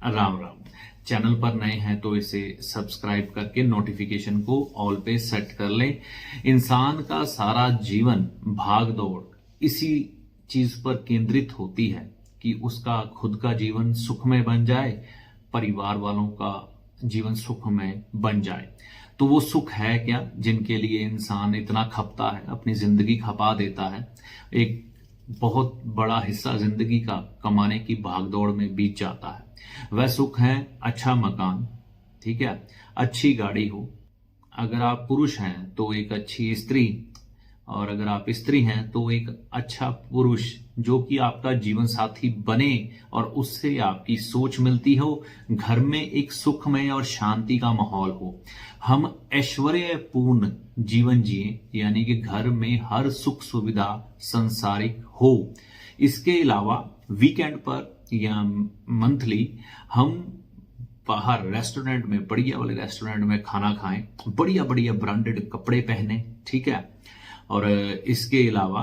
Ram Ram. Channel पर नए हैं तो इसे सब्सक्राइब करके नोटिफिकेशन को ऑल पे सेट कर लें। इंसान का सारा जीवन भाग दौड़ इसी चीज पर केंद्रित होती है कि उसका खुद का जीवन सुखमय बन जाए, परिवार वालों का जीवन सुखमय बन जाए। तो वो सुख है क्या जिनके लिए इंसान इतना खपता है, अपनी जिंदगी खपा देता है। एक बहुत बड़ा हिस्सा जिंदगी का कमाने की भागदौड़ में बीत जाता है। वह सुख है अच्छा मकान, ठीक है, अच्छी गाड़ी हो। अगर आप पुरुष हैं तो एक अच्छी स्त्री, और अगर आप स्त्री हैं तो एक अच्छा पुरुष जो कि आपका जीवन साथी बने और उससे आपकी सोच मिलती हो। घर में एक सुखमय और शांति का माहौल हो, हम ऐश्वर्यपूर्ण जीवन जिए, यानी कि घर में हर सुख सुविधा संसारिक हो। इसके अलावा वीकेंड पर या मंथली हम बाहर रेस्टोरेंट में, बढ़िया वाले रेस्टोरेंट में खाना खाएं, बढ़िया बढ़िया ब्रांडेड कपड़े पहने, ठीक है। और इसके अलावा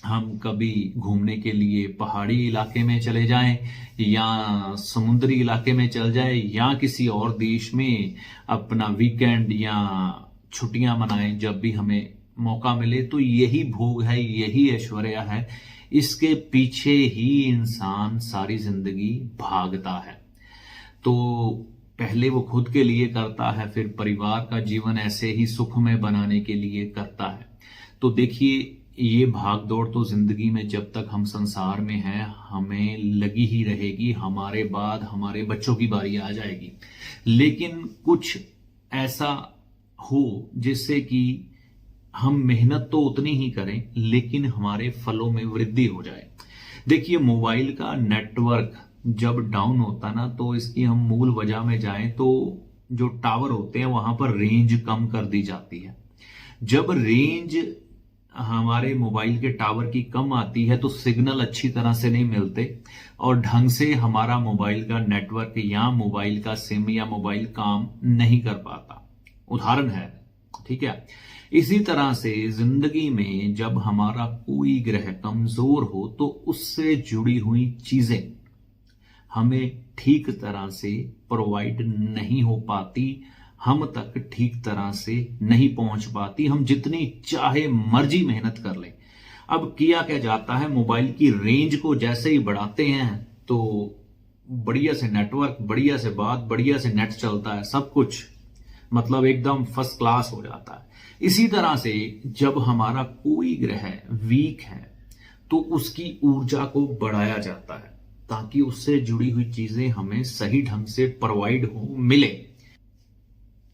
हम कभी घूमने के लिए पहाड़ी इलाके में चले जाएं या समुद्री इलाके में चल जाएं या किसी और देश में अपना वीकेंड या छुट्टियां मनाएं। जब भी हमें मौका मिले तो यही भोग है, यही ऐश्वर्य है, इसके पीछे ही इंसान सारी जिंदगी भागता है। तो पहले वो खुद के लिए करता है, फिर परिवार का जीवन ऐसे ही सुखमय बनाने के लिए करता है। तो देखिए, ये भागदौड़ तो जिंदगी में जब तक हम संसार में हैं हमें लगी ही रहेगी। हमारे बाद हमारे बच्चों की बारी आ जाएगी, लेकिन कुछ ऐसा हो जिससे कि हम मेहनत तो उतनी ही करें लेकिन हमारे फलों में वृद्धि हो जाए। देखिए, मोबाइल का नेटवर्क जब डाउन होता ना, तो इसकी हम मूल वजह में जाएं तो जो टावर होते हैं वहां पर रेंज कम कर दी जाती है। जब रेंज हमारे मोबाइल के टावर की कम आती है तो सिग्नल अच्छी तरह से नहीं मिलते और ढंग से हमारा मोबाइल का नेटवर्क या मोबाइल का सिम या मोबाइल काम नहीं कर पाता। उदाहरण है, ठीक है। इसी तरह से जिंदगी में जब हमारा कोई ग्रह कमजोर हो तो उससे जुड़ी हुई चीजें हमें ठीक तरह से प्रोवाइड नहीं हो पाती, हम तक ठीक तरह से नहीं पहुंच पाती, हम जितनी चाहे मर्जी मेहनत कर लें। अब किया क्या जाता है, मोबाइल की रेंज को जैसे ही बढ़ाते हैं तो बढ़िया से नेटवर्क, बढ़िया से बात, बढ़िया से नेट चलता है, सब कुछ मतलब एकदम फर्स्ट क्लास हो जाता है। इसी तरह से जब हमारा कोई ग्रह वीक है तो उसकी ऊर्जा को बढ़ाया जाता है ताकि उससे जुड़ी हुई चीजें हमें सही ढंग से प्रोवाइड हो, मिले।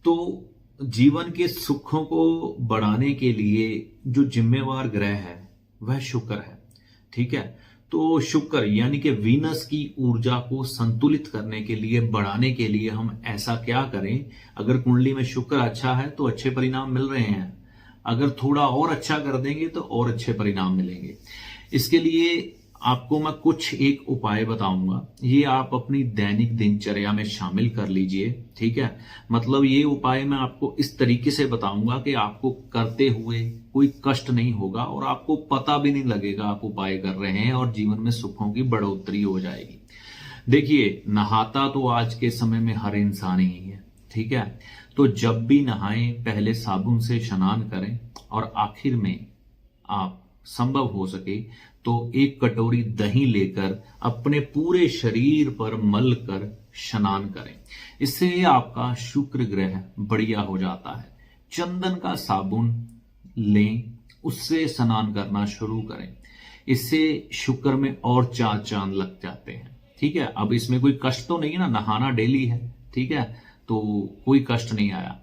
तो जीवन के सुखों को बढ़ाने के लिए जो जिम्मेवार ग्रह है वह शुक्र है, ठीक है। तो शुक्र यानी कि वीनस की ऊर्जा को संतुलित करने के लिए, बढ़ाने के लिए हम ऐसा क्या करें। अगर कुंडली में शुक्र अच्छा है तो अच्छे परिणाम मिल रहे हैं, अगर थोड़ा और अच्छा कर देंगे तो और अच्छे परिणाम मिलेंगे। इसके लिए आपको मैं कुछ एक उपाय बताऊंगा, ये आप अपनी दैनिक दिनचर्या में शामिल कर लीजिए, ठीक है। मतलब ये उपाय मैं आपको इस तरीके से बताऊंगा कि आपको करते हुए कोई कष्ट नहीं होगा और आपको पता भी नहीं लगेगा आप उपाय कर रहे हैं और जीवन में सुखों की बढ़ोतरी हो जाएगी। देखिए, नहाता तो आज के समय में हर इंसान ही है, ठीक है। तो जब भी नहाएं पहले साबुन से स्नान करें और आखिर में आप संभव हो सके तो एक कटोरी दही लेकर अपने पूरे शरीर पर मल कर स्नान करें। इससे आपका शुक्र ग्रह बढ़िया हो जाता है। चंदन का साबुन लें, उससे स्नान करना शुरू करें, इससे शुक्र में और चार चांद लग जाते हैं, ठीक है। अब इसमें कोई कष्ट तो नहीं है ना, नहाना डेली है, ठीक है, तो कोई कष्ट नहीं आया।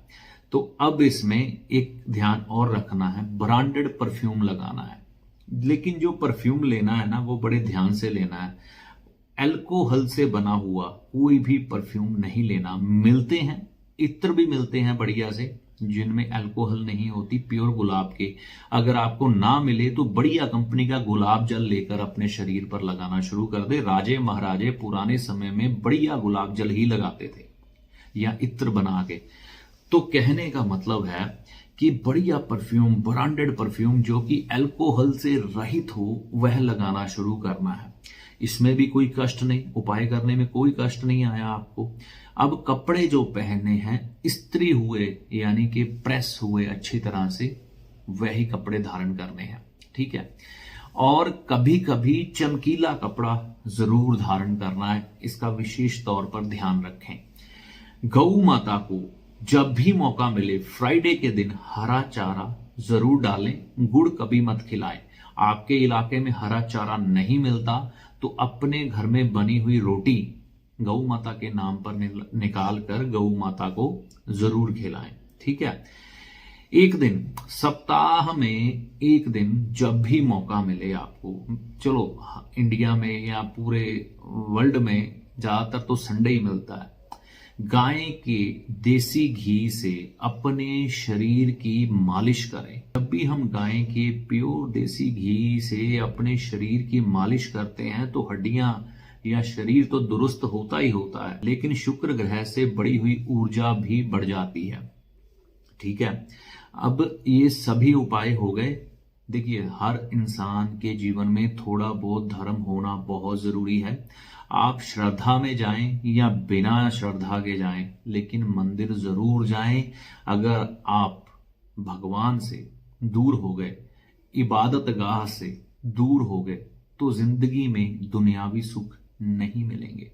तो अब इसमें एक ध्यान और रखना है, ब्रांडेड परफ्यूम लगाना है, लेकिन जो परफ्यूम लेना है ना वो बड़े ध्यान से लेना है। अल्कोहल से बना हुआ कोई भी परफ्यूम नहीं लेना। मिलते हैं, इत्र भी मिलते हैं बढ़िया से जिनमें अल्कोहल नहीं होती, प्योर गुलाब के। अगर आपको ना मिले तो बढ़िया कंपनी का गुलाब जल लेकर अपने शरीर पर लगाना शुरू कर दे। राजे महाराजे पुराने समय में बढ़िया गुलाब जल ही लगाते थे या इत्र बना के। तो कहने का मतलब है कि बढ़िया परफ्यूम, ब्रांडेड परफ्यूम जो कि अल्कोहल से रहित हो, वह लगाना शुरू करना है। इसमें भी कोई कष्ट नहीं, उपाय करने में कोई कष्ट नहीं आया आपको। अब कपड़े जो पहने हैं इस्त्री हुए, यानी कि प्रेस हुए अच्छी तरह से, वही कपड़े धारण करने हैं, ठीक है। और कभी कभी चमकीला कपड़ा जरूर धारण करना है, इसका विशेष तौर पर ध्यान रखें। गौ माता को जब भी मौका मिले फ्राइडे के दिन हरा चारा जरूर डालें, गुड़ कभी मत खिलाएं। आपके इलाके में हरा चारा नहीं मिलता तो अपने घर में बनी हुई रोटी गौ माता के नाम पर निकाल कर गौ माता को जरूर खिलाएं, ठीक है। एक दिन, सप्ताह में एक दिन जब भी मौका मिले आपको, चलो इंडिया में या पूरे वर्ल्ड में ज्यादातर तो संडे ही मिलता है, गाय के देसी घी से अपने शरीर की मालिश करें। जब भी हम गाय के प्योर देसी घी से अपने शरीर की मालिश करते हैं तो हड्डियां या शरीर तो दुरुस्त होता ही होता है, लेकिन शुक्र ग्रह से बढ़ी हुई ऊर्जा भी बढ़ जाती है, ठीक है। अब ये सभी उपाय हो गए। देखिए, हर इंसान के जीवन में थोड़ा बहुत धर्म होना बहुत जरूरी है। आप श्रद्धा में जाएं या बिना श्रद्धा के जाएं, लेकिन मंदिर जरूर जाएं। अगर आप भगवान से दूर हो गए, इबादत गाह से दूर हो गए, तो जिंदगी में दुनियावी सुख नहीं मिलेंगे।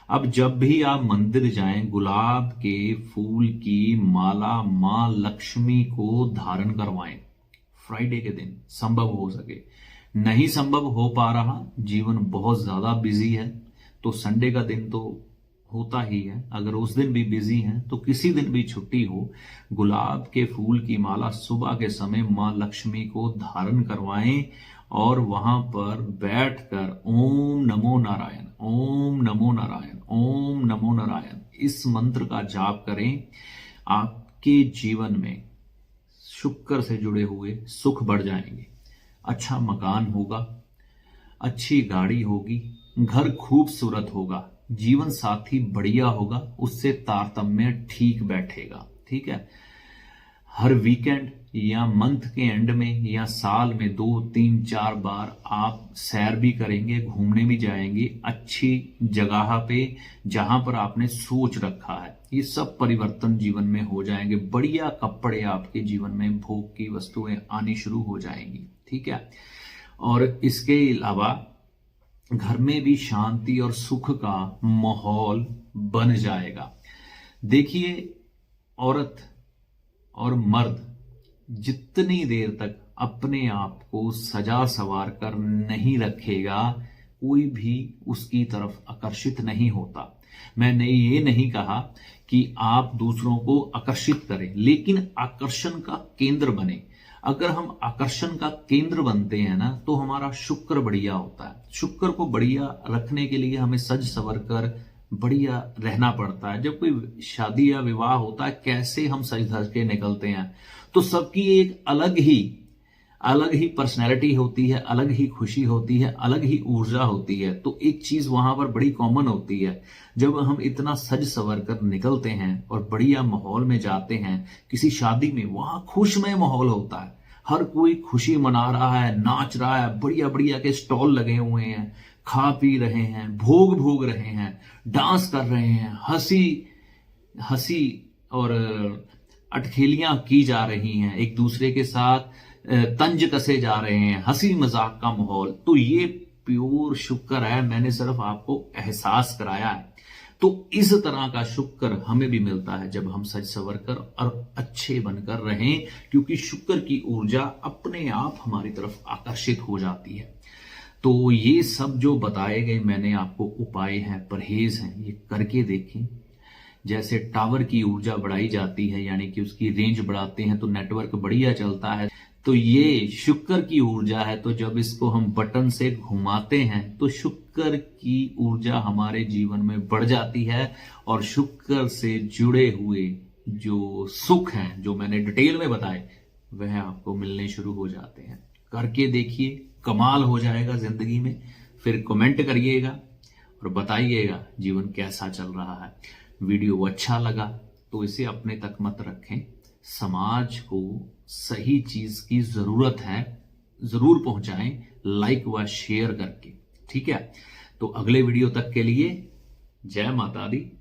अब जब भी आप मंदिर जाएं, गुलाब के फूल की माला मां लक्ष्मी को धारण करवाएं। फ्राइडे के दिन संभव हो सके, नहीं संभव हो पा रहा, जीवन बहुत ज्यादा बिजी है, तो संडे का दिन तो होता ही है। अगर उस दिन भी बिजी हैं तो किसी दिन भी छुट्टी हो, गुलाब के फूल की माला सुबह के समय मां लक्ष्मी को धारण करवाएं और वहां पर बैठकर ओम नमो नारायण, ओम नमो नारायण, ओम नमो नारायण इस मंत्र का जाप करें। आपके जीवन में शुक्र से जुड़े हुए सुख बढ़ जाएंगे। अच्छा मकान होगा, अच्छी गाड़ी होगी, घर खूबसूरत होगा, जीवन साथी बढ़िया होगा, उससे तारतम्य ठीक बैठेगा, ठीक है। हर वीकेंड या मंथ के एंड में या साल में 2, 3, 4 बार आप सैर भी करेंगे, घूमने भी जाएंगे अच्छी जगह पे जहां पर आपने सोच रखा है। ये सब परिवर्तन जीवन में हो जाएंगे। बढ़िया कपड़े आपके जीवन में, भोग की वस्तुएं आनी शुरू हो जाएंगी, ठीक है। और इसके अलावा घर में भी शांति और सुख का माहौल बन जाएगा। देखिए, औरत और मर्द जितनी देर तक अपने आप को सजा संवार कर नहीं रखेगा, कोई भी उसकी तरफ आकर्षित नहीं होता। मैंने ये नहीं कहा कि आप दूसरों को आकर्षित करें, लेकिन आकर्षण का केंद्र बने। अगर हम आकर्षण का केंद्र बनते हैं ना, तो हमारा शुक्र बढ़िया होता है। शुक्र को बढ़िया रखने के लिए हमें सज संवर कर बढ़िया रहना पड़ता है। जब कोई शादी या विवाह होता है, कैसे हम सज धज के निकलते हैं, तो सबकी एक अलग ही पर्सनैलिटी होती है, अलग ही खुशी होती है, अलग ही ऊर्जा होती है। तो एक चीज वहां पर बड़ी कॉमन होती है, जब हम इतना सज संवर कर निकलते हैं और बढ़िया माहौल में जाते हैं किसी शादी में, वहां खुशमय माहौल होता है, हर कोई खुशी मना रहा है, नाच रहा है, बढ़िया बढ़िया के स्टॉल लगे हुए हैं, खा पी रहे हैं, भोग रहे हैं, डांस कर रहे हैं, हंसी और अटखेलियां की जा रही हैं, एक दूसरे के साथ तंज कसे जा रहे हैं, हंसी मजाक का माहौल। तो ये प्योर शुक्र है, मैंने सिर्फ आपको एहसास कराया है। तो इस तरह का शुक्र हमें भी मिलता है जब हम सज संवर कर और अच्छे बनकर रहें, क्योंकि शुक्र की ऊर्जा अपने आप हमारी तरफ आकर्षित हो जाती है। तो ये सब जो बताए गए मैंने आपको उपाय हैं, परहेज हैं, ये करके देखें। जैसे टावर की ऊर्जा बढ़ाई जाती है, यानी कि उसकी रेंज बढ़ाते हैं तो नेटवर्क बढ़िया चलता है, तो ये शुक्र की ऊर्जा है। तो जब इसको हम बटन से घुमाते हैं तो शुक्र की ऊर्जा हमारे जीवन में बढ़ जाती है, और शुक्र से जुड़े हुए जो सुख हैं, जो मैंने डिटेल में बताए, वह आपको मिलने शुरू हो जाते हैं। करके देखिए, कमाल हो जाएगा जिंदगी में। फिर कमेंट करिएगा और बताइएगा जीवन कैसा चल रहा है। वीडियो अच्छा लगा तो इसे अपने तक मत रखें, समाज को सही चीज की जरूरत है, जरूर पहुंचाएं लाइक व शेयर करके। ठीक है, तो अगले वीडियो तक के लिए जय माता दी।